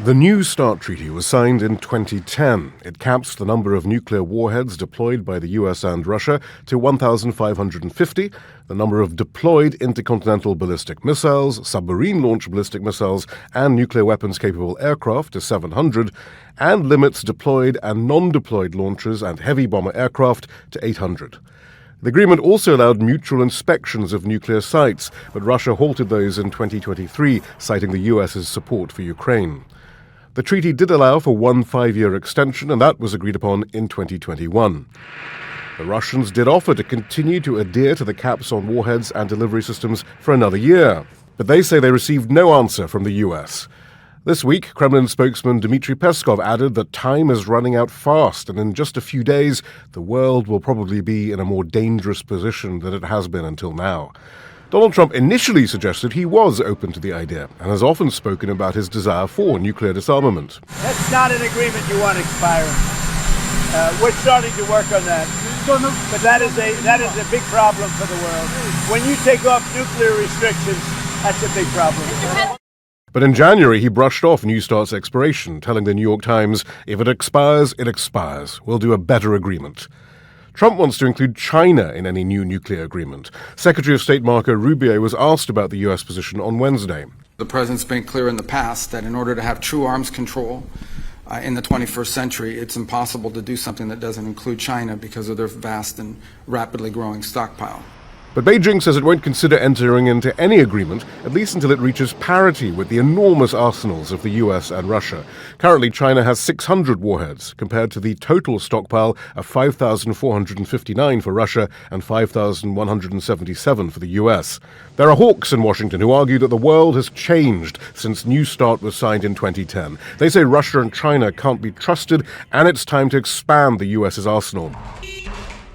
The New START Treaty was signed in 2010. It caps the number of nuclear warheads deployed by the US and Russia to 1,550, the number of deployed intercontinental ballistic missiles, submarine-launched ballistic missiles, and nuclear weapons-capable aircraft to 700, and limits deployed and non-deployed launchers and heavy bomber aircraft to 800. The agreement also allowed mutual inspections of nuclear sites, but Russia halted those in 2023, citing the US's support for Ukraine. The treaty did allow for one 5-year extension, and that was agreed upon in 2021. The Russians did offer to continue to adhere to the caps on warheads and delivery systems for another year, but they say they received no answer from the US. This week, Kremlin spokesman Dmitry Peskov added that time is running out fast, and in just a few days, the world will probably be in a more dangerous position than it has been until now. Donald Trump initially suggested he was open to the idea and has often spoken about his desire for nuclear disarmament. That's not an agreement you want expiring. We're starting to work on that. But that is a big problem for the world. When you take off nuclear restrictions, that's a big problem. But in January, he brushed off New START's expiration, telling the New York Times, "If it expires, it expires. We'll do a better agreement." Trump wants to include China in any new nuclear agreement. Secretary of State Marco Rubio was asked about the U.S. position on Wednesday. The president's been clear in the past that in order to have true arms control in the 21st century, it's impossible to do something that doesn't include China because of their vast and rapidly growing stockpile. But Beijing says it won't consider entering into any agreement, at least until it reaches parity with the enormous arsenals of the US and Russia. Currently, China has 600 warheads, compared to the total stockpile of 5,459 for Russia and 5,177 for the US. There are hawks in Washington who argue that the world has changed since New START was signed in 2010. They say Russia and China can't be trusted, and it's time to expand the US's arsenal.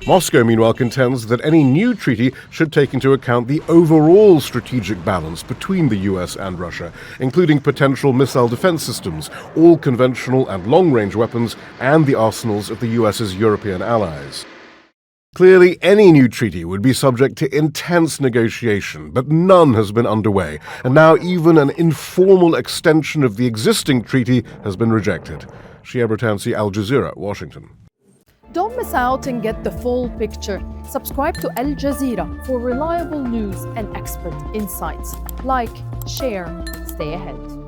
Moscow, meanwhile, contends that any new treaty should take into account the overall strategic balance between the US and Russia, including potential missile defense systems, all conventional and long-range weapons, and the arsenals of the US's European allies. Clearly, any new treaty would be subject to intense negotiation, but none has been underway, and now even an informal extension of the existing treaty has been rejected. Shihab, Rattansi, Jazeera, Washington. Don't miss out and get the full picture. Subscribe to Al Jazeera for reliable news and expert insights. Like, share, stay ahead.